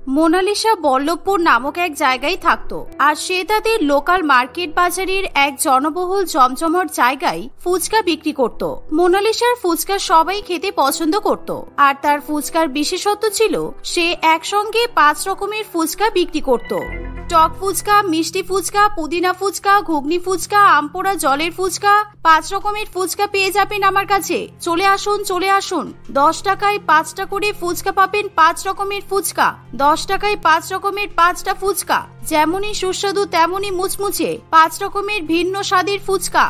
Mona Lisa Ballabhpur নামক এক জায়গায় থাকতো, আর সে তাদের লোকাল মার্কেট বাজারের এক জনবহুল জমজমট জায়গায় ফুচকা বিক্রি করত। মোনালিসার ফুচকা সবাই খেতে পছন্দ করত, আর তার ফুচকার বিশেষত্ব ছিল সে একসঙ্গে 5 রকমের ফুচকা বিক্রি করত। টক ফুচকা, মিষ্টি ফুচকা, পুদিনা ফুচকা, ঘুগনি ফুচকা, আমপোড়া জলের ফুচকা, 5 রকমের ফুচকা পেয়ে যাবেন আমার কাছে। চলে আসুন, চলে আসুন। 10 টাকায় 5টা করে ফুচকা পাবেন। 5 রকমের ফুচকা, 10 টাকায় 5 রকমের 5টা ফুচকা, যেমনই সুস্বাদু তেমনই মুচমুচে, 5 রকমের ভিন্ন স্বাদের ফুচকা।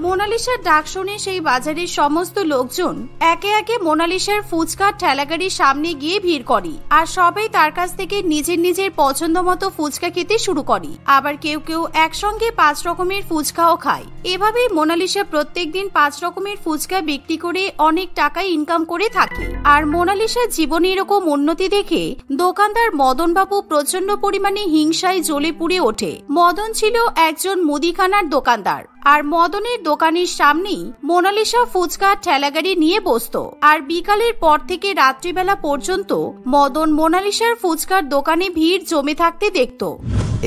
মোনালিসার ডাক শুনে সেই বাজারের সমস্ত লোকজন একে একে মোনালিসার ফুচকা ঠেলাগাড়ির সামনে গিয়ে ভিড় করে, আর সবাই তার কাছ থেকে নিজের নিজের পছন্দ মতো ফুচকা খেতে শুরু করে। আবার কেউ কেউ একসঙ্গে 5 রকমের ফুচকাও খায়। এভাবেই মোনালিসা প্রত্যেকদিন 5 রকমের ফুচকা বিক্রি করে অনেক টাকা ইনকাম করে থাকে। আর মোনালিসার জীবনে এরকম উন্নতি দেখে দোকানদার মদন বাবু প্রচন্ড পরিমাণে হিংসায় জ্বলে পুড়ে ওঠে। মদন ছিল একজন মুদিখানার দোকানদার, আর মদনের দোকানের সামনেই মোনালিসা ফুচকা ঠেলাগাড়ি নিয়ে বসতো। আর বিকালের পর থেকে রাত্রিবেলা পর্যন্ত মদন মোনালিসার ফুচকার দোকানে ভিড় জমে থাকতে দেখতো।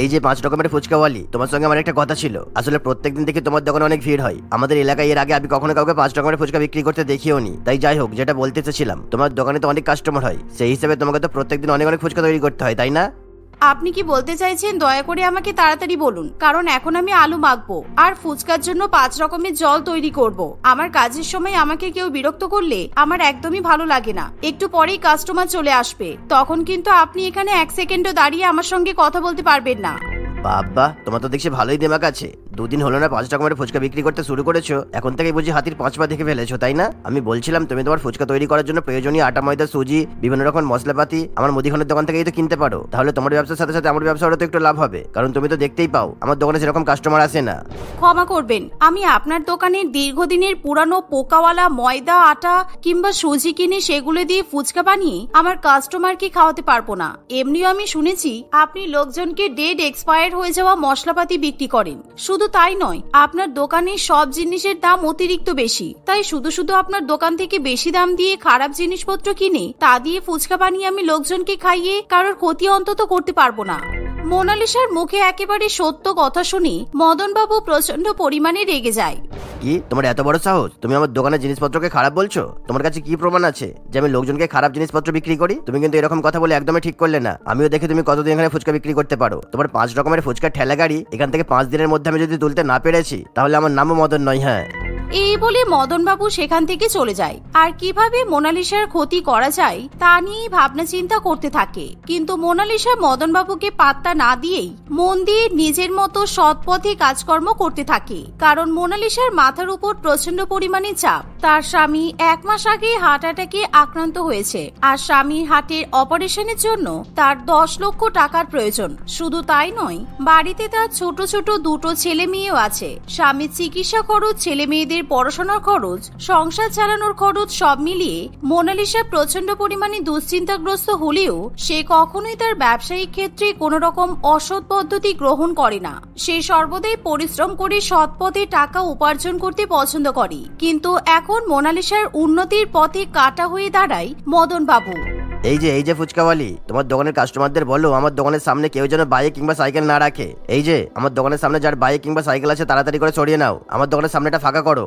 এই যে 5 রকমের ফুচকাওয়ালি, তোমার সঙ্গে আমার একটা কথা ছিল। আসলে প্রত্যেকদিন দেখি তোমার দোকানে অনেক ভিড় হয়। আমাদের এলাকায় এর আগে আমি কখনো কাউকে 5 রকমের ফুচকা বিক্রি করতে দেখিও নি। তাই যাই হোক, যেটা বলতে চেয়েছিলাম, তোমার দোকানে তো অনেক কাস্টমার হয়, সেই হিসেবে তোমাকে তো প্রত্যেকদিন অনেক অনেক ফুচকা তৈরি করতে হয়, তাই না? আপনি কি বলতে চাইছেন দয়া করে আমাকে তাড়াতাড়ি বলুন, কারণ এখন আমি আলু মাখবো আর ফুচকার জন্য 5 রকমের জল তৈরি করব। আমার কাজের সময় আমাকে কেউ বিরক্ত করলে আমার একদমই ভালো লাগে না। একটু পরেই কাস্টমার চলে আসবে, তখন কিন্তু আপনি এখানে 1 সেকেন্ডও দাঁড়িয়ে আমার সঙ্গে কথা বলতে পারবেন না। বাবা, তোমার তো দেখছি ভালোই দিমাগ আছে। 2 দিন হলো না 5 রকমের ফুচকা বিক্রি করতে শুরু করেছো, এখন থেকেই বুঝি হাতির 5 পা দেখে ফেলেছো, তাই না? আমি বলছিলাম তুমি তোমার ফুচকা তৈরি করার জন্য প্রয়োজনীয় আটা, ময়দা, সুজি, বিভিন্ন রকম মশলাপাতি আমার মুদিখানার দোকান থেকেই তো কিনতে পারো। তাহলে তোমার ব্যবসার সাথে সাথে আমার ব্যবসারও তো একটু লাভ হবে, কারণ তুমি তো দেখতেই পাও আমার দোকানে সেরকম কাস্টমার আসে না। ক্ষমা করবেন, আমি আপনার দোকানের দীর্ঘদিনের পুরানো পোকাওয়ালা ময়দা, আটা কিংবা সুজি কিনে সেগুলো দিয়ে ফুচকা বানিয়ে আমার কাস্টমারকে খাওয়াতে পারবো না। এমনিও আমি শুনেছি আপনি লোকজনকে ডেট এক্সপায়ার হয়ে যাওয়া মশলাপাতি বিক্রি করেন। শুধু তাই নয়, আপনার দোকানে সব জিনিসের দাম অতিরিক্ত বেশি। তাই শুধু শুধু আপনার দোকান থেকে বেশি দাম দিয়ে খারাপ জিনিসপত্র কিনে তা দিয়ে ফুচকা বানিয়ে আমি লোকজনকে খাইয়ে কারোর ক্ষতি অন্তত করতে পারবো না। মোনালিসার মুখে একেবারে সত্য কথা শুনে মদন বাবু প্রচন্ড পরিমাণে রেগে যায়। কি তোমার এত বড় সাহস? তুমি আমার দোকানের জিনিসপত্রকে খারাপ বলছো? তোমার কাছে কি প্রমাণ আছে যে আমি লোকজনকে খারাপ জিনিসপত্র বিক্রি করি? তুমি কিন্তু এরকম কথা বলে একদমই ঠিক করলে না। আমিও দেখি তুমি কতদিন এখানে ফুচকা বিক্রি করতে পারো। তোমার 5 রকমের ফুচকা ঠেলা গাড়ি এখান থেকে 5 দিনের মধ্যে আমি যদি তুলতে না পেরেছি, তাহলে আমার নামও মদন নয়। হ্যাঁ, এই বলে মদন বাবু সেখান থেকে চলে যায়, আর কিভাবে মোনালিসার ক্ষতি করা যায় তা নিয়ে ভাবনা চিন্তা করতে থাকে। কিন্তু মোনালিসা মদন বাবুকে পাত্তা না দিয়েই মন দিয়ে নিজের মতো সৎ পথে কাজকর্ম করতে থাকে। কারণ মোনালিসার মাথার উপর প্রচন্ড পরিমাণে চাপ। তার স্বামী 1 মাস আগে হার্ট অ্যাটাকে আক্রান্ত হয়েছে, আর স্বামীর হার্টের অপারেশনের জন্য তার 10 লক্ষ টাকার প্রয়োজন। শুধু তাই নয়, বাড়িতে তার ছোট ছোট 2টো ছেলে মেয়েও আছে। স্বামীর চিকিৎসা খরচ, ছেলে মেয়েদের পড়াশোনার খরচ, সংসার চালানোর খরচ সব মিলিয়ে মোনালিসা প্রচন্ড পরিমাণে দুশ্চিন্তাগ্রস্ত হলেও সে কখনোই তার ব্যবসায়িক ক্ষেত্রে কোনো রকম অসৎ পদ্ধতি গ্রহণ করে না। সে সর্বদাই পরিশ্রম করে সৎ পথে টাকা উপার্জন করতে পছন্দ করে। কিন্তু এখন মোনালিসার উন্নতির পথে কাটা হয়ে দাঁড়ায় মদন বাবু। এই যে ফুচকাওয়ালি, তোমার দোকানের কাস্টমারদের বলো আমার দোকানের সামনে কেউ যেন বাইক কিংবা সাইকেল না রাখে। এই যে আমার দোকানের সামনে যার বাইক কিংবা সাইকেল আছে তাড়াতাড়ি করে সরিয়ে নাও, আমার দোকানের সামনেটা ফাঁকা করো।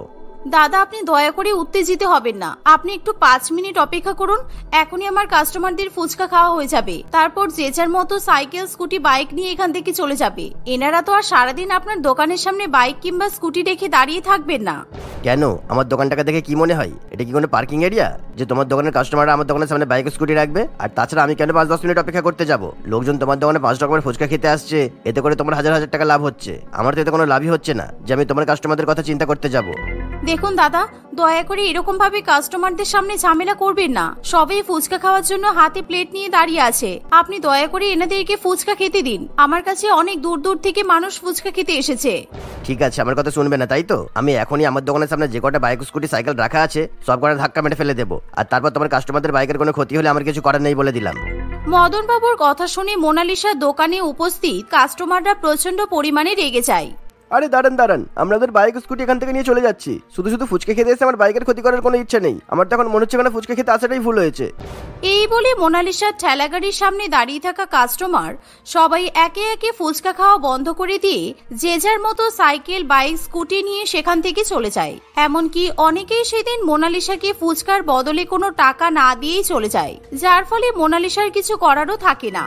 দাদা, আপনি দয়া করে উত্তেজিত হবেন না। আপনি একটু 5 মিনিট অপেক্ষা করুন। এখনই আমার কাস্টমারদের ফুচকা খাওয়া হয়ে যাবে, তারপর যে যার মতো সাইকেল, স্কুটি, বাইক নিয়ে এখান থেকে চলে যাবে। এনারা তো আর সারাদিন আপনার দোকানের সামনে বাইক কিংবা স্কুটি রেখে দাঁড়িয়ে থাকবেন না। কেন, আমার দোকানটাকে দেখে কি মনে হয় এটা কি কোনো পার্কিং এরিয়া যে তোমার দোকানের কাস্টমাররা আমার দোকানের সামনে বাইক স্কুটি রাখবে? আর তাছাড়া আমি কেন 5-10 মিনিট অপেক্ষা করতে যাব? লোকজন তোমার দোকানে 5 রকমের ফুচকা খেতে আসছে, এতে করে তোমার হাজার হাজার টাকা লাভ হচ্ছে। আমার তো এতে কোনো লাভই হচ্ছে না যে আমি তোমার কাস্টমারদের কথা চিন্তা করতে যাব। দেখুন দাদা, দয়া করে এরকম ভাবে কাস্টমারদের সামনে ঝামেলা করবেন না। সবাই ফুচকা খাওয়ার জন্য হাতে প্লেট নিয়ে দাঁড়িয়ে আছে। আপনি দয়া করে এনাদেরকে ফুচকা খেতে দিন। আমার কাছে অনেক দূর দূর থেকে মানুষ ফুচকা খেতে এসেছে। ঠিক আছে, আমার কথা শুনবে না তাই তো? আমি এখনই আমার দোকানের সামনে যে কটা বাইক, স্কুটি, সাইকেল রাখা আছে সব কটা ধাক্কা মেরে ফেলে দেবো, আর তারপর তোমার কাস্টমারদের বাইকের কোনো ক্ষতি হলে আমার কিছু করার নেই বলে দিলাম। মদন বাবুর কথা শুনে মোনালিসার দোকানে উপস্থিত কাস্টমাররা প্রচন্ড পরিমাণে রেগে যায়। আরে দাঁড়ান দাঁড়ান, আমাদের বাইক স্কুটি এখান থেকে নিয়ে চলে যাচ্ছি। শুধু শুধু ফুচকা খেতে এসে আমার বাইকের ক্ষতি করার কোনো ইচ্ছা নেই। আমার তো এখন মনে হচ্ছে কেন ফুচকা খেতে আসাটাই ভুল হয়েছে। এই বলে মোনালিসার ঠেলাগাড়ির সামনে দাঁড়িয়ে থাকা কাস্টমার সবাই একে একে ফুচকা খাওয়া বন্ধ করে দিয়ে যে যার মতো সাইকেল বাইক স্কুটি নিয়ে সেখান থেকে চলে যায়। এমনকি অনেকেই সেদিন মোনালিসাকে ফুচকার বদলে কোনো টাকা না দিয়েই চলে যায়, যার ফলে মোনালিসার কিছু করারও থাকে না।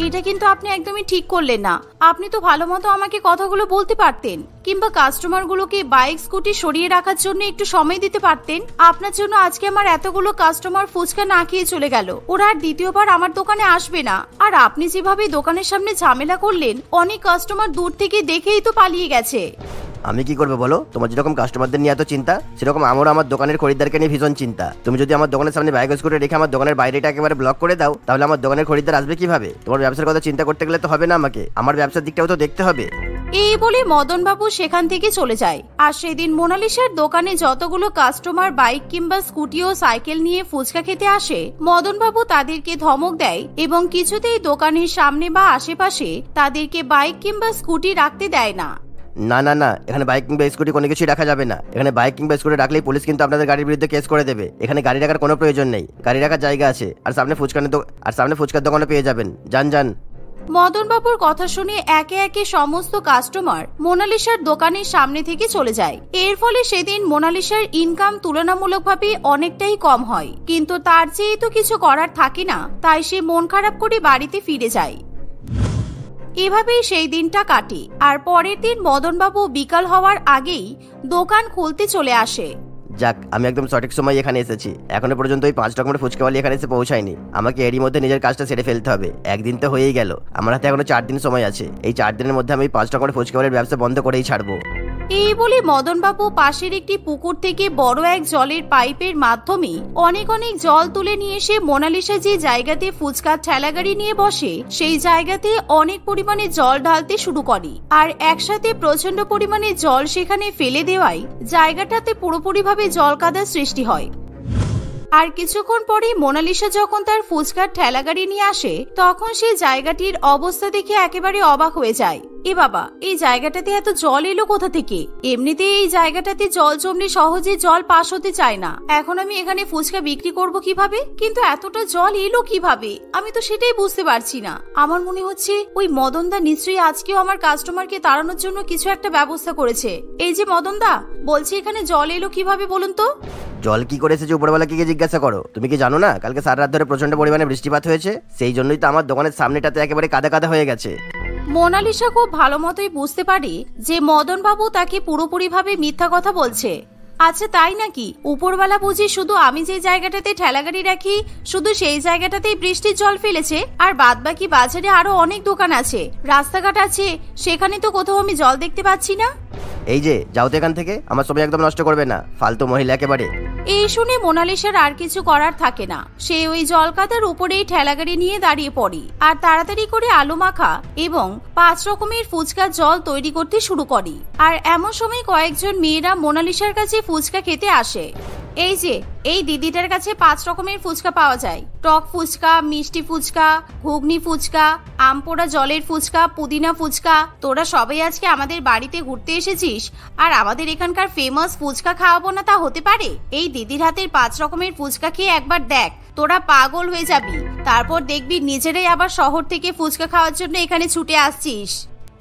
এটা কিন্তু আপনি একদমই ঠিক করলেন না। আপনি তো ভালো মতো আমাকে কথাগুলো বলতে পারতেন, কিংবা কাস্টমারগুলোকে বাইক স্কুটি সরিয়ে রাখার জন্য একটু সময় দিতে পারতেন। আপনার জন্য আজকে আমার এতগুলো কাস্টমার ফুচকা না খেয়ে চলে গেল, ওরা আর দ্বিতীয়বার আমার দোকানে আসবে না। আর আপনি যেভাবে দোকানের সামনে ঝামেলা করলেন, অনেক কাস্টমার দূর থেকে দেখেই তো পালিয়ে গেছে। আমি কি করবো বলো? তোমার যেরকম কাস্টমারদের নিয়ে এত চিন্তা, সেরকম আমারও আমার দোকানের খরিদ্দারকে নিয়ে ভীষণ চিন্তা। তুমি যদি আমার দোকানের সামনে বাইক স্কুটি রেখে আমার দোকানের বাইরেটা একেবারে ব্লক করে দাও, তাহলে আমার দোকানের খরিদ্দার আসবে কিভাবে? তোমার ব্যবসার কথা চিন্তা করতে গেলে তো হবে না, আমাকে আমার ব্যবসার দিকটাও তো দেখতে হবে। এই বলে মদন বাবু সেখান থেকে চলে যায়। আর সেদিন মোনালিসার দোকানে যতগুলো কাস্টমার বাইক কিংবা স্কুটি ও সাইকেল নিয়ে ফুচকা খেতে আসে, মদন বাবু তাদেরকে ধমক দেয় এবং কিছুতেই দোকানের সামনে বা আশেপাশে তাদেরকে বাইক কিংবা স্কুটি রাখতে দেয় না। না না না, এখানে বাইক কিংবা স্কুটি কোনো কিছুই রাখা যাবে না। এখানে বাইক কিংবা স্কুটি রাখলেই পুলিশ কিন্তু আপনাদের গাড়ির বিরুদ্ধে কেস করে দেবে। এখানে গাড়ি রাখার কোনো প্রয়োজন নেই, গাড়ি রাখার জায়গা আছে। আর সামনে ফুচকার দোকানে পেয়ে যাবেন, যান যান। মদন বাবুর কথা শুনে একে একে সমস্ত কাস্টমার মোনালিসার দোকানের সামনে থেকে চলে যায়। এর ফলে সেদিন মোনালিসার ইনকাম তুলনামূলকভাবে অনেকটাই কম হয়, কিন্তু তার চেয়ে তো কিছু করার থাকে না, তাই সে মন খারাপ করে বাড়িতে ফিরে যায়। এভাবেই সেই দিনটা কাটে। আর পরের দিন মদন বাবু বিকাল হওয়ার আগেই দোকান খুলতে চলে আসে। যাক, আমি একদম সঠিক সময় এখানে এসেছি। এখনো পর্যন্ত ওই 5 রকমের ফুচকাওয়ালি এখানে এসে পৌঁছায়নি। আমাকে এরই মধ্যে নিজের কাজটা সেরে ফেলতে হবে। একদিন তো হয়েই গেল, আমার হাতে এখনো 4 দিন সময় আছে। এই 4 দিনের মধ্যে আমি 5 রকমের ফুচকাওয়ালির ব্যবসা বন্ধ করেই ছাড়বো। এই বলে মদন বাবু পাশের একটি পুকুর থেকে বড় এক জলের পাইপের মাধ্যমে অনেক অনেক জল তুলে নিয়ে এসে মোনালিসা যে জায়গাতে ফুচকার ঠেলাগাড়ি নিয়ে বসে, সেই জায়গাতে অনেক পরিমাণে জল ঢালতে শুরু করে। আর একসাথে প্রচন্ড পরিমাণে জল সেখানে ফেলে দেওয়ায় জায়গাটাতে পুরোপুরিভাবে জল কাদার সৃষ্টি হয়। আর কিছুক্ষণ পরে মোনালিসা যখন তার ফুচকার ঠেলাগাড়ি নিয়ে আসে, তখন সে জায়গাটির অবস্থা দেখে একেবারে অবাক হয়ে যায়। এ বাবা, এই জায়গাটাতে এত জল এলো কোথা থেকে? এমনিতে এই জায়গাটাতে জল জমলে সহজে জল পাস হতে চায় না। এখন আমি এখানে ফুচকা বিক্রি করব কিভাবে? কিন্তু এতটা জল এলো কিভাবে? আমি তো সেটাই বুঝতে পারছি না। আমার মনে হচ্ছে ওই মদনদা নিশ্চয়ই আজকেও আমার কাস্টমারকে তাড়ানোর জন্য কিছু একটা ব্যবস্থা করেছে। এই যে মদনদা, বলছি এখানে জল এলো কিভাবে বলুন তো? জল কি করে এসেছে উপরবেলা কি জিজ্ঞাসা করো? তুমি কি জানো না কালকে সারা রাত ধরে প্রচন্ড পরিমাণে বৃষ্টিপাত হয়েছে? সেই জন্যই তো আমার দোকানের সামনেটাতে একেবারে কাদা কাদা হয়ে গেছে। মোনালিসা খুব ভালো মতোই বুঝতে পারি যে মদন বাবু তাকে পুরোপুরিভাবে মিথ্যা কথা বলছে। আচ্ছা তাই নাকি? উপরবেলা বুঝি শুধু আমি যে জায়গাটাতে ঠেলাগাড়ি রাখি শুধু সেই জায়গাটাতেই বৃষ্টির জল ফেলেছে, আর বাদবাকি বাজারে আরো অনেক দোকান আছে, রাস্তাঘাট আছে, সেখানে তো কোথাও আমি জল দেখতে পাচ্ছি না। এই যে যাও তো এখান থেকে, আমার সময় একদম নষ্ট করবে না, ফালতু মহিলা একেবারে। এই শুনে মোনালিসার আর কিছু করার থাকে না। সে ওই জলকাদার উপরেই ঠেলাগাড়ি নিয়ে দাঁড়িয়ে পড়ে আর তাড়াতাড়ি করে আলু মাখা এবং 5 রকমের ফুচকার জল তৈরি করতে শুরু করে। আর এমন সময় কয়েকজন মেয়েরা মোনালিসার কাছে ফুচকা খেতে আসে। এই যে এই দিদিটার কাছে 5 রকমের ফুচকা পাওয়া যায়, টক ফুচকা, মিষ্টি ফুচকা, ঘুগনি ফুচকা, আমপোড়া জলের ফুচকা, পুদিনা ফুচকা। তোরা সবাই আজকে আমাদের বাড়িতে ঘুরতে এসেছিস আর আমাদের এখানকার ফেমাস ফুচকা খাওয়াবো না তা হতে পারে? এই দিদির হাতের 5 রকমের ফুচকা খেয়ে একবার দেখ, তোরা পাগল হয়ে যাবি। তারপর দেখবি নিজেরাই আবার শহর থেকে ফুচকা খাওয়ার জন্য এখানে ছুটে আসছিস।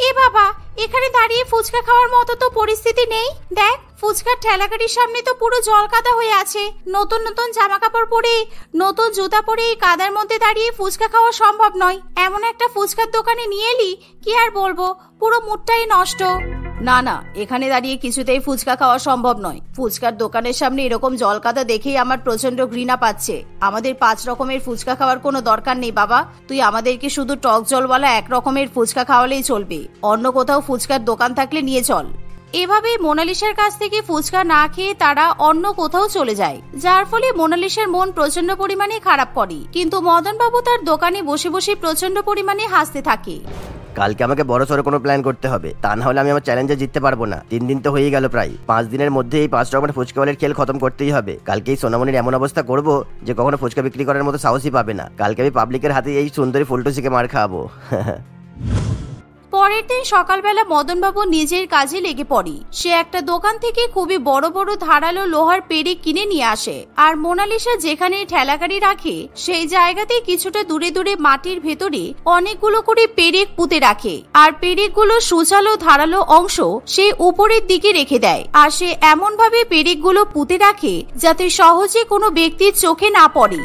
এ বাবা, এখানে দাঁড়িয়ে ফুচকা খাওয়ার মতো তো পরিস্থিতি নেই। দেখ, ফুচকার ঠেলাগাড়ির সামনে তো পুরো জল কাদা হয়ে আছে। নতুন নতুন জামা কাপড় পরে, নতুন জুতা পরে এই কাদার মধ্যে দাঁড়িয়ে ফুচকা খাওয়া সম্ভব নয়। এমন একটা ফুচকার দোকানে নিয়ে এলি, কি আর বলবো, পুরো মুডটাই নষ্ট। না না, এখানে দাঁড়িয়ে কিছুতেই ফুচকা খাওয়া সম্ভব নয়। ফুচকার দোকানের সামনে এরকম জল কাদা দেখেই আমার প্রচন্ড ঘৃণা পাচ্ছে। আমাদের 5 রকমের ফুচকা খাওয়ার কোনো দরকার নেই বাবা। তুই আমাদেরকে শুধু টক জলওয়ালা 1 রকমের ফুচকা খাওয়ালেই চলবে। অন্য কোথাও ফুচকার দোকান থাকলে নিয়ে চল। এভাবে মোনালিসার কাছ থেকে ফুচকা না খেয়ে তারা অন্য কোথাও চলে যায়, যার ফলে মোনালিসার মন প্রচন্ড পরিমাণে খারাপ করে। কিন্তু মদন বাবু তার দোকানে বসে বসে প্রচন্ড পরিমাণে হাসতে থাকে। কালকে আমাকে বড় সড়ো কোনো প্ল্যান করতে হবে, তা না হলে আমি আমার চ্যালেঞ্জে জিততে পারবো না। 3 দিন তো হয়ে গেল প্রায়। 5 দিনের মধ্যে এই 5 রকমের ফুচকাওয়ালের খেল খতম করতেই হবে। কালকে এই সোনামণির এমন অবস্থা করবো যে কখনো ফুচকা বিক্রি করার মতো সাহসই পাবে না। কালকে আমি পাবলিকের হাতে এই সুন্দরী ফুলটুসিকে মার খাওয়াবো। পরের দিন সকালবেলা মদনবাবু নিজের কাজে লেগে পড়ে। সে একটা দোকান থেকে খুবই বড় বড় ধারালো লোহার পেরেক কিনে নিয়ে আসে। আর মোনালিসা যেখানে ঠেলাগাড়ি রাখে সেই জায়গাতে কিছুটা দূরে দূরে মাটির ভেতরে অনেকগুলো করে পেরেক পুঁতে রাখে। আর পেরেকগুলো সুচালো ধারালো অংশ সে উপরের দিকে রেখে দেয়। আর সে এমন ভাবে পেরেকগুলো পুঁতে রাখে যাতে সহজে কোনো ব্যক্তির চোখে না পড়ে।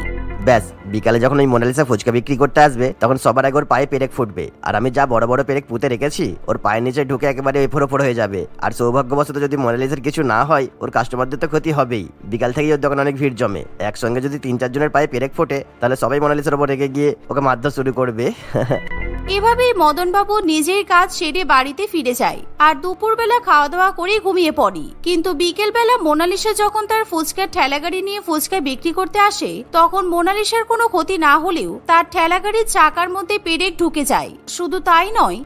ব্যাস, বিকালে যখন ওই মোনালিসা ফুচকা বিক্রি করতে আসবে তখন সবার আগে ওর পায়ে পেরেক ফুটবে। আর আমি যা বড় বড় পেরেক পুঁতে রেখেছি ওর পায়ের নিচে ঢুকে একেবারে এফোড় ওফোড় হয়ে যাবে। আর সৌভাগ্যবশত যদি মোনালিসার কিছু না হয় ওর কাস্টমারদের তো ক্ষতি হবেই। বিকাল থেকেই ওর দোকানে অনেক ভিড় জমে। একসঙ্গে যদি 3-4 জনের পায়ে পেরেক ফোটে তাহলে সবাই মোনালিসার উপর রেগে গিয়ে ওকে মারধর শুরু করবে। এভাবেই মদনবাবু নিজের কাজ সেরে বাড়িতে ফিরে যায় আর দুপুরবেলা খাওয়া দাওয়া করে ঘুমিয়ে পড়ে। কিন্তু বিকেলবেলা মোনালিসা যখন তার ফুচকার ঠেলাগাড়ি নিয়ে ফুচকা বিক্রি করতে আসে তখন মোনালিসার কোনো ক্ষতি না হলেও তার ঠেলাগাড়ির চাকার মধ্যে পেরেক ঢুকে যায়। শুধু তাই নয়,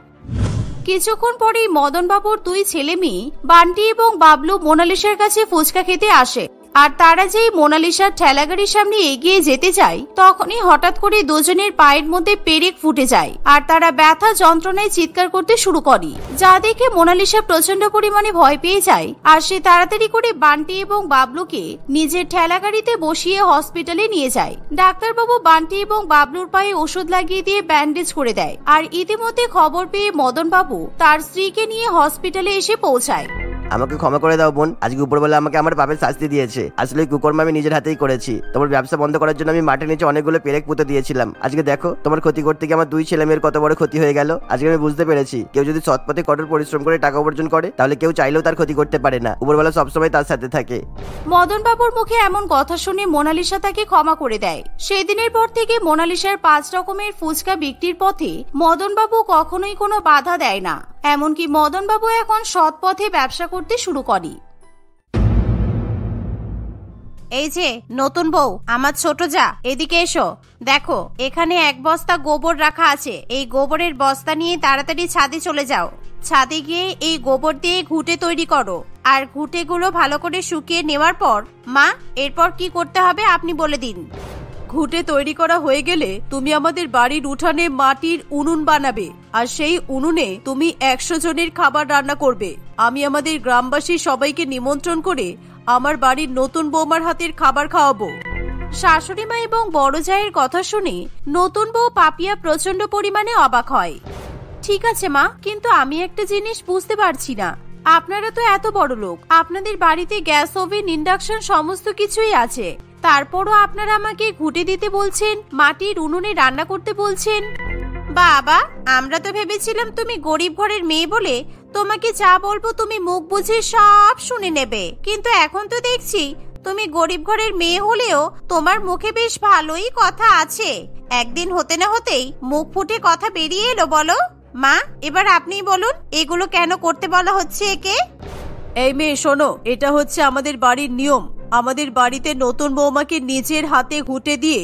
কিছুক্ষণ পরেই মদনবাবুর 2 ছেলে মেয়ে বান্টি এবং বাবলু মোনালিসার কাছে ফুচকা খেতে আসে। আর তারা যেই মোনালিসার ঠেলাগাড়ির সামনে এগিয়ে যেতে চায় তখনই হঠাৎ করে দুজনের পায়ের মধ্যে পেরেক ফুটে যায় আর তারা ব্যথা যন্ত্রণায় চিৎকার করতে শুরু করে, যা দেখে মোনালিসা প্রচন্ড পরিমাণে ভয় পেয়ে যায়। আর সে তাড়াতাড়ি করে বান্টি এবং বাবলুকে নিজের ঠেলাগাড়িতে বসিয়ে হসপিটালে নিয়ে যায়। ডাক্তারবাবু বান্টি এবং বাবলুর পায়ে ওষুধ লাগিয়ে দিয়ে ব্যান্ডেজ করে দেয়। আর ইতিমধ্যে খবর পেয়ে মদনবাবু তার স্ত্রীকে নিয়ে হসপিটালে এসে পৌঁছায়। আমাকে ক্ষমা করে দাও বোন, আজকে উপরবেলা আমাকে আমার বাপের শাস্তি দিয়েছে। আসলে কুকর্ম আমি নিজের হাতেই করেছি। তোমার ব্যবসা বন্ধ করার জন্য আমি মাটির নিচে অনেকগুলো পেরেক পুঁতে দিয়েছিলাম। আজকে দেখো তোমার ক্ষতি করতে গিয়ে আমার 2 ছেলে মেয়ের কত বড় ক্ষতি হয়ে গেল। আজকে আমি বুঝতে পেরেছি কেউ যদি সৎ পথে কঠোর পরিশ্রম করে টাকা উপার্জন করে তাহলে কেউ চাইলেও তার ক্ষতি করতে পারে না। উপরবেলা সবসময় তার সাথে থাকে। মদনবাবুর মুখে এমন কথা শুনে মোনালিসা তাকে ক্ষমা করে দেয়। সেই দিনের পর থেকে মোনালিসার 5 রকমের ফুচকা বিক্রির পথে মদনবাবু কখনোই কোনো বাধা দেয় না। এমনকি মদনবাবু এখন সৎ পথে ব্যবসা করতে শুরু করে। এই যে নতুন বউ, আমার ছোট যা, এদিকে এসো। দেখো এখানে 1 বস্তা গোবর রাখা আছে। এই গোবরের বস্তা নিয়ে তাড়াতাড়ি ছাদে চলে যাও। ছাদে গিয়ে এই গোবর দিয়ে ঘুঁটে তৈরি করো। আর ঘুঁটেগুলো ভালো করে শুকিয়ে নেওয়ার পর মা, এরপর কি করতে হবে আপনি বলে দিন। ঘুঁটে তৈরি করা হয়ে গেলে তুমি আমাদের বাড়ির উঠানে মাটির উনুন বানাবে। আর সেই উনুনে তুমি 100 জনের খাবার রান্না করবে। আমি আমাদের গ্রামবাসী সবাইকে নিমন্ত্রণ করে আমার বাড়ির নতুন বৌমার হাতের খাবার খাওয়াবো। শাশুড়ি মা এবং বড় জায়ের কথা শুনে নতুন বউ পাপিয়া প্রচন্ড পরিমাণে অবাক হয়। ঠিক আছে মা, কিন্তু আমি একটা জিনিস বুঝতে পারছি না। আপনারা তো এত বড় লোক, আপনাদের বাড়িতে গ্যাস ওভেন ইন্ডাকশন সমস্ত কিছুই আছে, তারপরও আপনারা আমাকে ঘুঁটে দিতে বলছেন, মাটির উনুনে রান্না করতে বলছেন। বাবা, আমরা তো ভেবেছিলাম তুমি গরিব ঘরের মেয়ে বলে তোমাকে যা বলবো তুমি মুখ বুঝে সব শুনে নেবে। কিন্তু এখন তো দেখছি তুমি গরিব ঘরের মেয়ে হলেও তোমার মুখে বেশ ভালোই কথা আছে। একদিন হতে না হতেই মুখ ফুটে কথা বেরিয়ে এলো। বলো মা, এবার আপনিই বলুন এগুলো কেন করতে বলা হচ্ছে একে? এই মেয়ে শোনো, এটা হচ্ছে আমাদের বাড়ির নিয়ম। আমাদের বাড়িতে নতুন বৌমাকে নিজের হাতে ঘুঁটে দিয়ে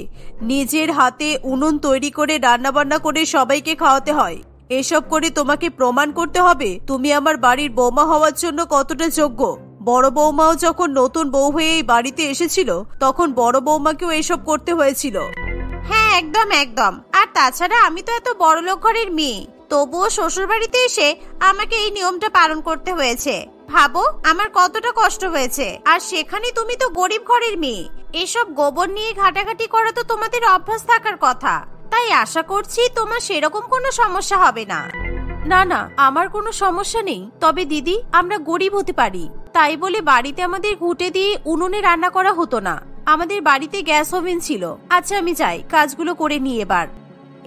নিজের হাতে উনুন তৈরি করে রান্না বান্না করে সবাইকে খাওয়াতে হয়। এসব করে তোমাকে প্রমাণ করতে হবে তুমি আমার বাড়ির বৌমা হওয়ার জন্য কতটা যোগ্য। বড় বৌমাও যখন নতুন বউ হয়ে এই বাড়িতে এসেছিল তখন বড় বৌমাকেও এসব করতে হয়েছিল। হ্যাঁ, একদম একদম। আর তাছাড়া আমি তো এত বড় লোক ঘরের মেয়ে, তবুও শ্বশুর বাড়িতে এসে আমাকে এই নিয়মটা পালন করতে হয়েছে। ভাবো আমার কতটা কষ্ট হয়েছে। আর সেখানে তুমি তো গরিব ঘরের মেয়ে, এসব গোবর নিয়ে ঘাটাঘাটি করা তো তোমাদের অভ্যাস থাকার কথা। তাই আশা করছি তোমার সেরকম কোনো সমস্যা হবে না। না না, আমার কোনো সমস্যা নেই। তবে দিদি, আমরা গরিব হতে পারি, তাই বলে বাড়িতে আমাদের ঘুঁটে দিয়ে উনুনে রান্না করা হতো না। আমাদের বাড়িতে গ্যাস ওভেন ছিল। আচ্ছা আমি যাই, কাজগুলো করে নিই এবার।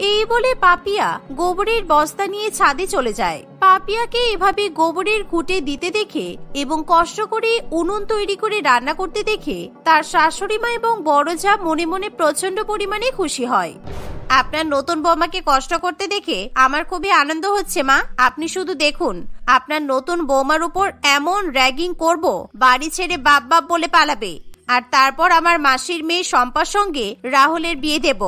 এই বলে পাপিয়া গোবরের বস্তা নিয়ে ছাদে চলে যায়। পাপিয়াকে এভাবে গোবরের ঘুঁটে দিতে দেখে এবং কষ্ট করে উনুন তৈরি করে রান্না করতে দেখে তার শাশুড়ি মা এবং বড় যা মনে মনে প্রচন্ড পরিমাণে খুশি হয়। আপনার নতুন বৌমাকে কষ্ট করতে দেখে আমার খুবই আনন্দ হচ্ছে মা। আপনি শুধু দেখুন, আপনার নতুন বৌমার উপর এমন র্যাগিং করব, বাড়ি ছেড়ে বাপ বাপ বলে পালাবে। আর তারপর আমার মাসির মেয়ে শম্পার সঙ্গে রাহুলের বিয়ে দেব।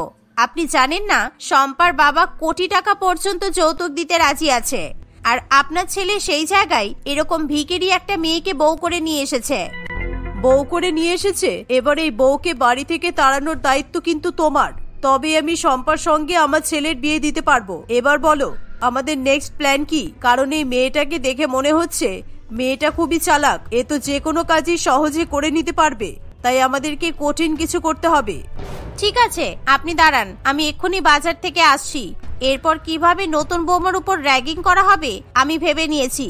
আপনি জানেন না, শম্পার বাবা কোটি টাকা পর্যন্ত যৌতুক দিতে রাজি আছে। আর আপনার ছেলে সেই জায়গায় এরকম ভিখিরি একটা মেয়েকে বউ করে নিয়ে এসেছে। বউ করে নিয়ে এসেছে? এবার এই বউকে বাড়ি থেকে তাড়ানোর দায়িত্ব কিন্তু তোমার। তবে আমি শম্পার সঙ্গে আমার ছেলের বিয়ে দিতে পারবো। এবার বলো আমাদের নেক্সট প্ল্যান কি? কারণ এই মেয়েটাকে দেখে মনে হচ্ছে মেয়েটা খুবই চালাক, এ তো যে কোনো কাজই সহজে করে নিতে পারবে, তাই আমাদেরকে কঠিন কিছু করতে হবে। ঠিক আছে, আপনি দাঁড়ান, আমি এক্ষুনি বাজার থেকে আসছি। এরপর কিভাবে নতুন বৌমার উপর র্যাগিং করা হবে আমি ভেবে নিয়েছি।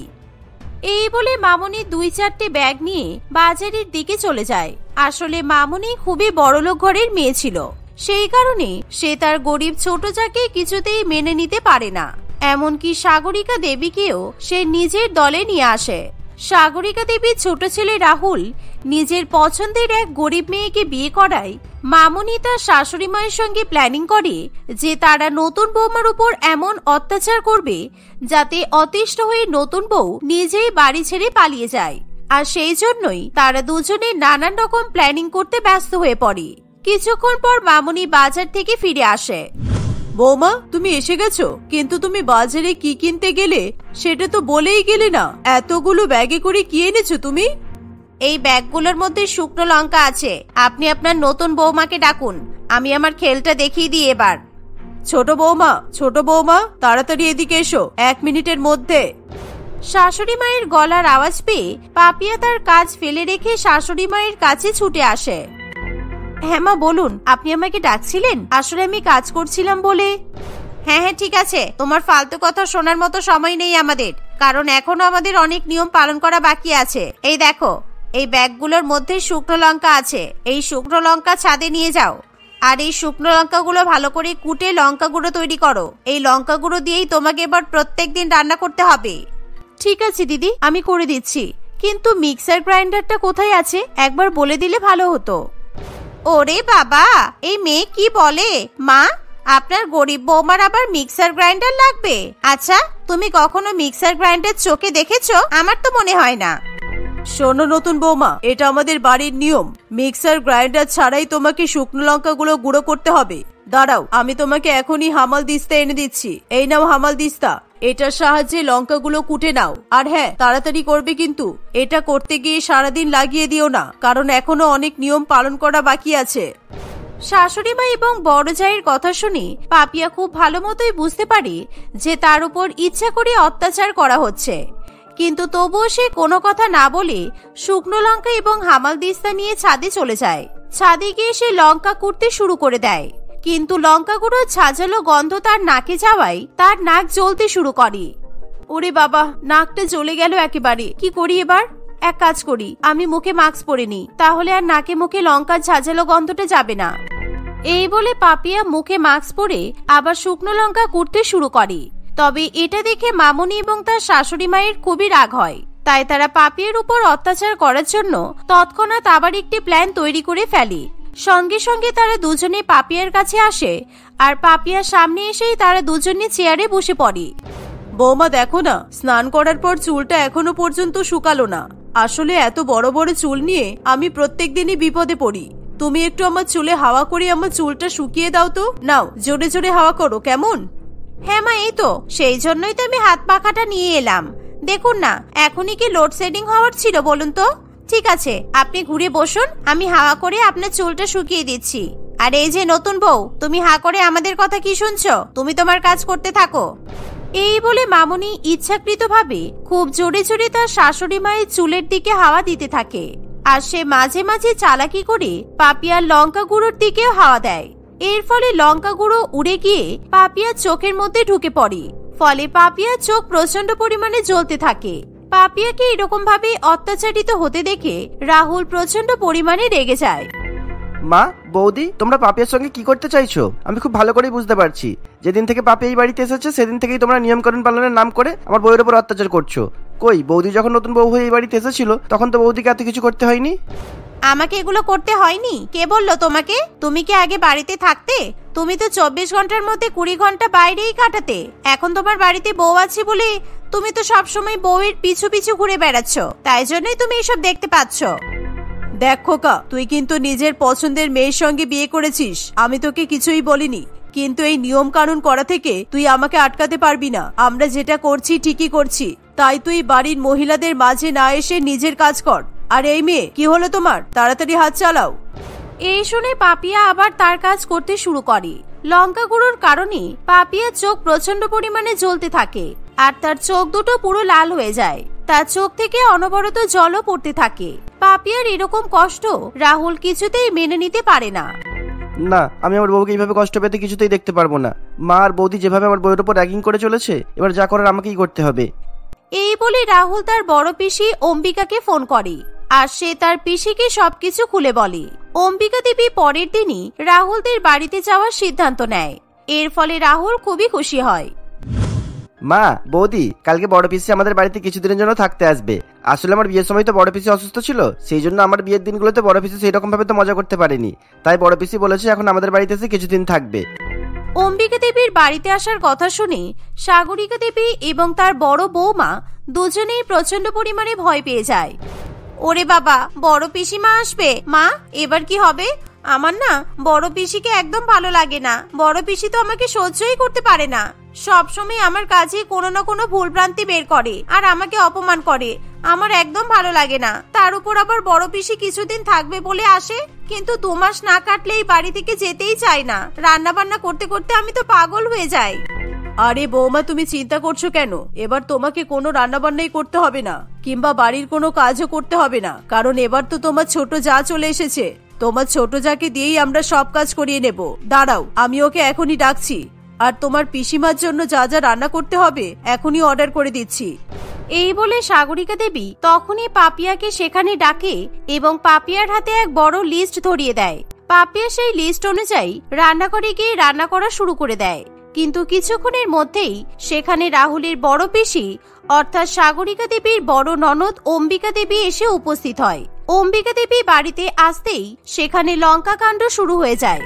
এই বলে মামনি 2-4টে ব্যাগ নিয়ে বাজারের দিকে চলে যায়। আসলে মামনি খুবই বড়লোক ঘরের মেয়ে ছিল, সেই কারণে সে তার গরিব ছোট যাকে কিছুতেই মেনে নিতে পারে না। এমনকি সাগরিকা দেবীকেও সে নিজের দলে নিয়ে আসে। সাগরিকা দেবীর ছোট ছেলে রাহুল নিজের পছন্দের এক গরিব মেয়েকে বিয়ে করায় মামনি তার শাশুড়ি মায়ের সঙ্গে প্ল্যানিং করে যে তারা নতুন বৌমার উপর এমন অত্যাচার করবে যাতে অতিষ্ঠ হয়ে নতুন বউ নিজেই বাড়ি ছেড়ে পালিয়ে যায়। আর সেই জন্যই তারা দুজনে নানান রকম প্ল্যানিং করতে ব্যস্ত হয়ে পড়ে। কিছুক্ষণ পর মামনি বাজার থেকে ফিরে আসে। বৌমা, তুমি এসে গেছো, কিন্তু তুমি বাজারে কি কিনতে গেলে সেটা তো বলেই গেলে না। এতগুলো ব্যাগে করে কি এনেছো তুমি? এই ব্যাগগুলোর মধ্যে শুকনো লঙ্কা আছে। আপনি আপনার নতুন বৌমাকে ডাকুন, আমি আমার খেলটা দেখিয়ে দিই এবার। ছোট বৌমা, তাড়াতাড়ি এদিকে এসো, 1 মিনিটের মধ্যে। শাশুড়ি মায়ের গলার আওয়াজ পেয়ে পাপিয়া তার কাজ ফেলে রেখে শাশুড়ি মায়ের কাছে ছুটে আসে। হ্যাঁ মা, বলুন, আপনি আমাকে ডাকছিলেন? আসলে আমি কাজ করছিলাম বলে। হ্যাঁ হ্যাঁ, ঠিক আছে, তোমার ফালতু কথা শোনার মতো সময় নেই আমাদের, কারণ এখনো আমাদের অনেক নিয়ম পালন করা বাকি আছে। এই দেখো, এই ব্যাগগুলোর মধ্যে শুকনো লঙ্কা আছে। এই শুকনো লঙ্কা ছাদে নিয়ে যাও, আর এই শুকনো লঙ্কাগুলো ভালো করে কুটে লঙ্কা গুঁড়ো তৈরি করো। এই লঙ্কা গুঁড়ো দিয়েই তোমাকে এবার প্রত্যেকদিন রান্না করতে হবে। ঠিক আছে দিদি, আমি করে দিচ্ছি, কিন্তু মিক্সার গ্রাইন্ডারটা কোথায় আছে একবার বলে দিলে ভালো হতো। ওরে বাবা, এই মেয়ে কি বলে? মা, আপনার গরিব বৌমার আবার মিক্সার গ্রাইন্ডার লাগবে? আচ্ছা, তুমি কখনো মিক্সার গ্রাইন্ডার চোখে দেখেছো? আমার তো মনে হয় না। শোনো নতুন বৌমা, এটা আমাদের বাড়ির নিয়ম। মিক্সার গ্রাইন্ডার ছাড়াই তোমাকে শুকনো লঙ্কাগুলো গুঁড়ো করতে হবে। দাঁড়াও, আমি তোমাকে এখনই হামাল দিস্তা এনে দিচ্ছি। এই নাও হামাল দিস্তা, এটার সাহায্যে লঙ্কাগুলো কুটে নাও। আর হ্যাঁ, তাড়াতাড়ি করবে কিন্তু। এটা করতে গিয়ে সারাদিন লাগিয়ে দিও না, কারণ এখনো অনেক নিয়ম পালন করা বাকি আছে। শাশুড়ি মা এবং বড় জায়ের কথা শুনে পাপিয়া খুব ভালো মতোই বুঝতে পারে যে তার উপর ইচ্ছা করে অত্যাচার করা হচ্ছে, কিন্তু তবুও সে কোনো কথা না বলে শুকনো লঙ্কা এবং হামাল দিস্তা নিয়ে ছাদে চলে যায়। ছাদে গিয়ে সে লঙ্কা কুটতে শুরু করে দেয়, কিন্তু লঙ্কাগুলো ঝাঁঝালো গন্ধ তার নাকে যাওয়ায় তার নাক জ্বলতে শুরু করে। ওরে বাবা, নাকটা জ্বলে গেল একেবারে। কি করি এবার? এক কাজ করি, আমি মুখে মাস্ক পরে নিই, তাহলে আর নাকে মুখে লঙ্কার ঝাঁঝালো গন্ধটা যাবে না। এই বলে পাপিয়া মুখে মাস্ক পরে আবার শুকনো লঙ্কা কুটতে শুরু করে। তবে এটা দেখে মামনি এবং তার শাশুড়ি মায়ের খুবই রাগ হয়, তাই তারা পাপিয়ার উপর অত্যাচার করার জন্য তৎক্ষণাৎ আবার একটি প্ল্যান তৈরি করে ফেলে। সঙ্গে সঙ্গে তারা দুজনে পাপিয়ার কাছে আসে, আর পাপিয়ার সামনে এসেই তারা দুজনে চেয়ারে বসে পড়ে। বৌমা দেখো না, স্নান করার পর চুলটা এখনো পর্যন্ত শুকালো না। আসলে এত বড় বড় চুল নিয়ে আমি প্রত্যেক দিনই বিপদে পড়ি। তুমি একটু আমার চুলে হাওয়া করে আমার চুলটা শুকিয়ে দাও তো। নাও, জোরে জোরে হাওয়া করো, কেমন? হ্যাঁ মা, এই তো, সেই জন্যই তো আমি হাত পাখাটা নিয়ে এলাম। দেখুন না, এখনই কি লোডশেডিং হওয়ার ছিল বলুন তো? ঠিক আছে, আপনি ঘুরে বসুন, আমি হাওয়া করে আপনার চুলটা শুকিয়ে দিচ্ছি। আর এই যে নতুন বউ, তুমি হা করে আমাদের কথা কি শুনছো? তুমি তোমার কাজ করতে থাকো। এই বলে মামনি ইচ্ছাকৃতভাবে খুব জোরে জোরে তার শাশুড়ি মায়ের চুলের দিকে হাওয়া দিতে থাকে, আর সে মাঝে মাঝে চালাকি করে পাপিয়ার লঙ্কা গুঁড়োর দিকেও হাওয়া দেয়। এর ফলে লঙ্কা গুঁড়ো উড়ে গিয়ে পাপিয়ার চোখের মধ্যে ঢুকে পড়ে, ফলে পাপিয়ার চোখ প্রচন্ড পরিমাণে জ্বলতে থাকে। পাপিয়াকে এরকম ভাবে অত্যাচারিত হতে দেখে রাহুল প্রচন্ড পরিমাণে রেগে যায়। মা, বৌদি, তোমরা পাপিয়ার সঙ্গে কি করতে চাইছো? আমি খুব ভালো করেই বুঝতে পারছি। যেদিন থেকে পাপি এই বাড়িতে এসেছে সেদিন থেকেই তোমরা নিয়মকানুন পালনের নাম করে আমার বউয়ের উপর অত্যাচার করছো। কই, বৌদি যখন নতুন বউ হয়ে এই বাড়িতে এসেছিল তখন তো বৌদিকে এত কিছু করতে হয়নি। আমাকে এগুলো করতে হয়নি? কে বললো তোমাকে? তুমি কি আগে বাড়িতে থাকতে? তুমি তো 24 ঘন্টার মধ্যে 20 ঘন্টা বাইরেই কাটাতে। এখন তোমার বাড়িতে বউ আছে বলে তুমি তো সবসময় বউয়ের পিছু পিছু ঘুরে বেড়াচ্ছ, তাই জন্যই তুমি এসব দেখতে পাচ্ছ। দেখ খোকা, তুই কিন্তু নিজের পছন্দের মেয়ের সঙ্গে বিয়ে করেছিস, আমি তোকে কিছুই বলিনি, কিন্তু এই নিয়ম কানুন করা থেকে তুই আমাকে আটকাতে পারবি না। আমরা যেটা করছি ঠিকই করছি, তাই তুই বাড়ির মহিলাদের মাঝে না এসে নিজের কাজ কর। আর এই মেয়ে, কি হলো তোমার? তাড়াতাড়ি হাত চালাও। এই শুনে পাপিয়া আবার তার কাজ করতে শুরু করে। লঙ্কা গুঁড়োর কারণে পাপিয়ার চোখ প্রচন্ড পরিমাণে জ্বলতে থাকে আর তার চোখ দুটো পুরো লাল হয়ে যায়। তার চোখ থেকে অনবরত জলও পড়তে থাকে। পাপিয়ার এরকম কষ্ট রাহুল কিছুতেই মেনে নিতে পারে না। না, আমি আমার বউকে এইভাবে কষ্ট পেতে কিছুতেই দেখতে পারবো না। মা আর বৌদি যেভাবে আমার বউয়ের উপর র্যাগিং করে চলেছে, এবার যা করার আমাকেই করতে হবে। এই বলে রাহুল তার বড় পিসি অম্বিকাকে ফোন করে আর সে তার পিসিকে সবকিছু খুলে বলে। অম্বিকা দেবী পরের দিনই রাহুলদের বাড়িতে যাওয়ার সিদ্ধান্ত নেয়। এর ফলে রাহুল খুবই খুশি হয়। মা, বৌদি, কালকে বড় পিসি আমাদের বাড়িতে কিছুদিনের জন্য থাকতে আসবে। আসলে আমার বিয়ের সময় তো বড় পিসি অসুস্থ ছিল, সেই জন্য আমার বিয়ের দিনগুলোতে বড় পিসি সেই রকম ভাবে তো মজা করতে পারেনি। তাই বড় পিসি বলেছে এখন আমাদের বাড়িতে এসে কিছুদিন থাকবে। অম্বিকা দেবীর বাড়িতে আসার কথা শুনে সাগরিকা দেবী এবং তার বড় বৌমা দুজনেই প্রচন্ড পরিমাণে ভয় পেয়ে যায়। ওরে বাবা, বড় পিসিমা আসবে। মা, এবার কি হবে? আমার না বড় পিসিকে একদম ভালো লাগে না। বড় পিসি তো আমাকে সহ্যই করতে পারে না। সবসময় আমার কাছে কোনো না কোনো ভুলভ্রান্তি বের করে আর আমাকে অপমান করে। আমার একদম ভালো লাগে না। তার উপর আবার বড় পিসি কিছুদিন থাকবে বলে আসে, কিন্তু 2 মাস না কাটলে এই বাড়ি থেকে যেতেই চায় না। রান্না বান্না করতে করতে আমি তো পাগল হয়ে যাই। আরে বৌমা, তুমি চিন্তা করছো কেন? এবার তোমাকে কোনো রান্না বান্নাই করতে হবে না, কিংবা বাড়ির কোনো কাজও করতে হবে না, কারণ এবার তো তোমার ছোট যা চলে এসেছে। তোমার ছোট যাকে দিয়েই আমরা সব কাজ করিয়ে নেব। দাঁড়াও, আমি ওকে এখনই ডাকছি, আর তোমার পিসিমার জন্য যা যা রান্না করতে হবে এখনই অর্ডার করে দিচ্ছি। এই বলে সাগরিকা দেবী তখনই পাপিয়াকে সেখানে ডাকে এবং পাপিয়ার হাতে এক বড় লিস্ট ধরিয়ে দেয়। পাপিয়া সেই লিস্ট অনুযায়ী রান্নাঘরে গিয়ে রান্না করা শুরু করে দেয়। কিন্তু কিছুক্ষণের মধ্যেই সেখানে রাহুলের বড় পিসি অর্থাৎ সাগরিকা দেবীর বড় ননদ অম্বিকা দেবী এসে উপস্থিত হয়। অম্বিকা দেবী বাড়িতে আসতেই সেখানে লঙ্কা কাণ্ড শুরু হয়ে যায়।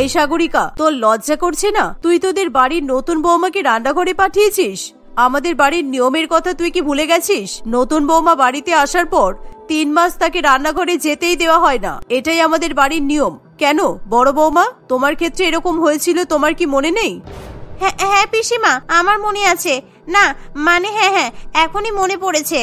এই সাগরিকা, তোর লজ্জা করছে না? তুই তোদের বাড়ির নতুন বৌমাকে রান্নাঘরে পাঠিয়েছিস। আমাদের বাড়ির নিয়মের কথা তুই কি ভুলে গেছিস? নতুন বৌমা বাড়িতে আসার পর 3 মাস তাকে রান্নাঘরে যেতেই দেওয়া হয় না। এটাই আমাদের বাড়ির নিয়ম। কেন বড় বৌমা, তোমার ক্ষেত্রে এরকম হয়েছিল, তোমার কি মনে নেই? হ্যাঁ পিসিমা, আমার মনে আছে। না মানে হ্যাঁ, এখনই মনে পড়েছে।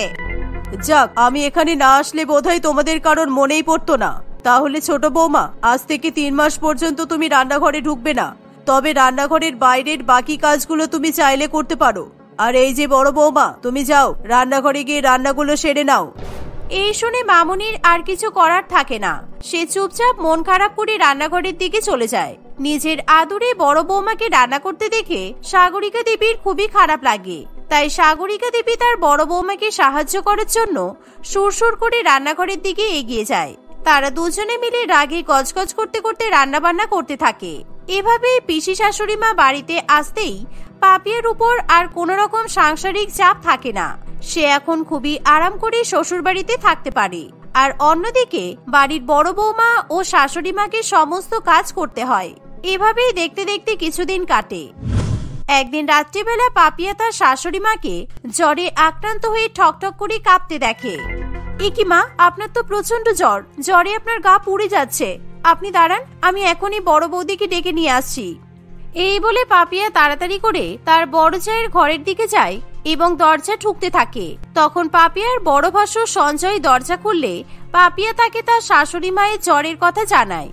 যাক, আমি এখানে না আসলে বোধহয় তোমাদের কারোর মনেই পড়তো না। তাহলে ছোট বৌমা, আজ থেকে 3 মাস পর্যন্ত তুমি রান্নাঘরে ঢুকবে না। তবে রান্নাঘরের বাইরের বাকি কাজগুলো তুমি চাইলে করতে পারো। আর এই যে বড় বৌমা, তুমি যাও রান্নাঘরে গিয়ে রান্নাগুলো সেরে নাও। এই শুনে মামুনির আর কিছু করার থাকে না। সে চুপচাপ মন খারাপ করে রান্নাঘরের দিকে চলে যায়। নিজের আদুরে বড় বৌমাকে রান্না করতে দেখে সাগরিকা দেবীর খুবই খারাপ লাগে। তাই সাগরিকা দেবী তার বড় বৌমাকে সাহায্য করার জন্য সুরসুর করে রান্নাঘরের দিকে এগিয়ে যায়। তারা দুজনে মিলে রাগে গজগজ করতে করতে রান্না বান্না করতে থাকে। এভাবে পিসি শাশুড়ি মা বাড়িতে আসতেই পাপিয়ার উপর আর কোনো রকম সাংসারিক চাপ থাকে না। সে এখন খুবই আরাম করে শ্বশুর বাড়িতে থাকতে পারে। আর অন্যদিকে বাড়ির বড় বৌমা ও শাশুড়ি মাকে সমস্ত কাজ করতে হয়। এভাবেই দেখতে দেখতে কিছুদিন কাটে। একদিন রাত্রিবেলা পাপিয়া তার শাশুড়ি মাকে জ্বরে আক্রান্ত হয়ে ঠকঠক করে কাঁপতে দেখে। একি মা, আপনার তো প্রচন্ড জ্বর। জ্বরে আপনার গা পুড়ে যাচ্ছে। আপনি দাঁড়ান, আমি এখনই বড় বৌদিকে ডেকে নিয়ে আসছি। এই বলে পাপিয়া তাড়াতাড়ি করে তার বড় জায়ের ঘরের দিকে যায় এবং দরজা ঠুকতে থাকে। তখন পাপিয়ার বড় ভাষ্য সঞ্জয় দরজা খুললে পাপিয়া তাকে তার শাশুড়ি মায়ের জ্বরের কথা জানায়।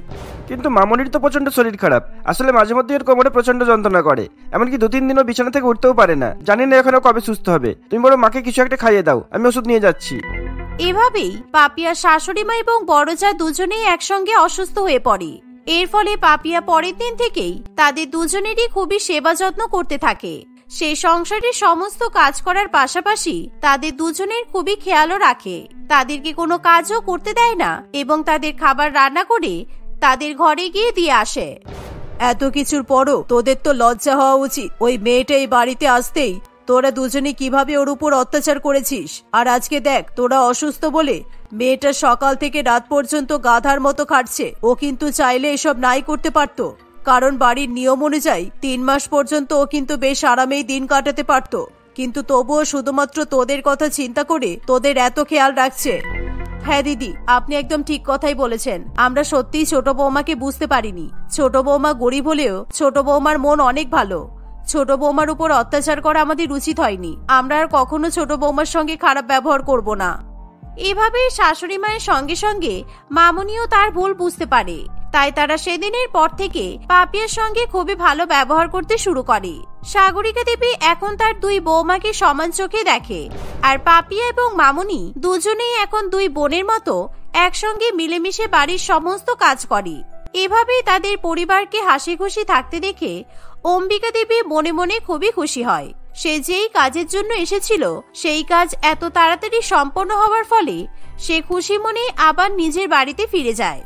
কিন্তু মামনির তো প্রচন্ড শরীর খারাপ। আসলে মাঝে মধ্যে এর কোমরে প্রচন্ড যন্ত্রণা করে, এমনকি 2-3 দিনও বিছানা থেকে উঠতেও পারে না। জানি না এখানে কবে সুস্থ হবে। তুমি বড় মাকে কিছু একটা খাইয়ে দাও, আমি ওষুধ নিয়ে যাচ্ছি। এভাবেই পাপিয়ার শাশুড়ি মা এবং বড় জা দুজনেই একসঙ্গে অসুস্থ হয়ে পড়ে। এর ফলে পাপিয়া পরের দিন থেকেই তাদের দুজনেরই খুবই সেবা যত্ন করতে থাকে। সে সংসারের সমস্ত কাজ করার পাশাপাশি তাদের দুজনের খুবই খেয়ালও রাখে। তাদেরকে কোনো কাজও করতে দেয় না এবং তাদের খাবার রান্না করে তাদের ঘরে গিয়ে দিয়ে আসে। এত কিছুর পরও তোদের তো লজ্জা হওয়া উচিত। ওই মেয়েটা এই বাড়িতে আসতেই তোরা দুজনে কিভাবে ওর উপর অত্যাচার করেছিস। আর আজকে দেখ, তোরা অসুস্থ বলে মেয়েটা সকাল থেকে রাত পর্যন্ত গাধার মতো খাটছে। ও কিন্তু চাইলে এসব নাই করতে পারতো, কারণ বাড়ির নিয়ম অনুযায়ী 3 মাস পর্যন্ত ও কিন্তু বেশ আরামেই দিন কাটাতে পারতো। কিন্তু তবুও শুধুমাত্র তোদের কথা চিন্তা করে তোদের এত খেয়াল রাখছে। হ্যাঁ দিদি, আপনি একদম ঠিক কথাই বলেছেন। আমরা সত্যিই ছোট বৌমাকে বুঝতে পারিনি। ছোট বৌমা গরিব হলেও ছোট বৌমার মন অনেক ভালো। ছোট বৌমার উপর অত্যাচার করা আমাদের উচিত হয়নি। আমরা আর কখনো ছোট বৌমার সঙ্গে খারাপ ব্যবহার করব না। এভাবে শাশুড়ি মায়ের সঙ্গে সঙ্গে মামুনিও তার ভুল বুঝতে পারে। তাই তারা সেদিনের পর থেকে পাপিয়ার সঙ্গে খুবই ভালো ব্যবহার করতে শুরু করে। সাগরিকা দেবী এখন তার দুই বৌমাকে সমান চোখে দেখে, আর পাপিয়া এবং মামুনি দুজনেই এখন দুই বোনের মতো একসঙ্গে মিলেমিশে বাড়ির সমস্ত কাজ করে। এভাবেই তাদের পরিবারকে হাসি খুশি থাকতে দেখে অম্বিকা দেবী মনে মনে খুবই খুশি হয়। সে যেই কাজের জন্য এসেছিল সেই কাজ এত তাড়াতাড়ি সম্পন্ন হওয়ার ফলে সে খুশি মনে আবার নিজের বাড়িতে ফিরে যায়।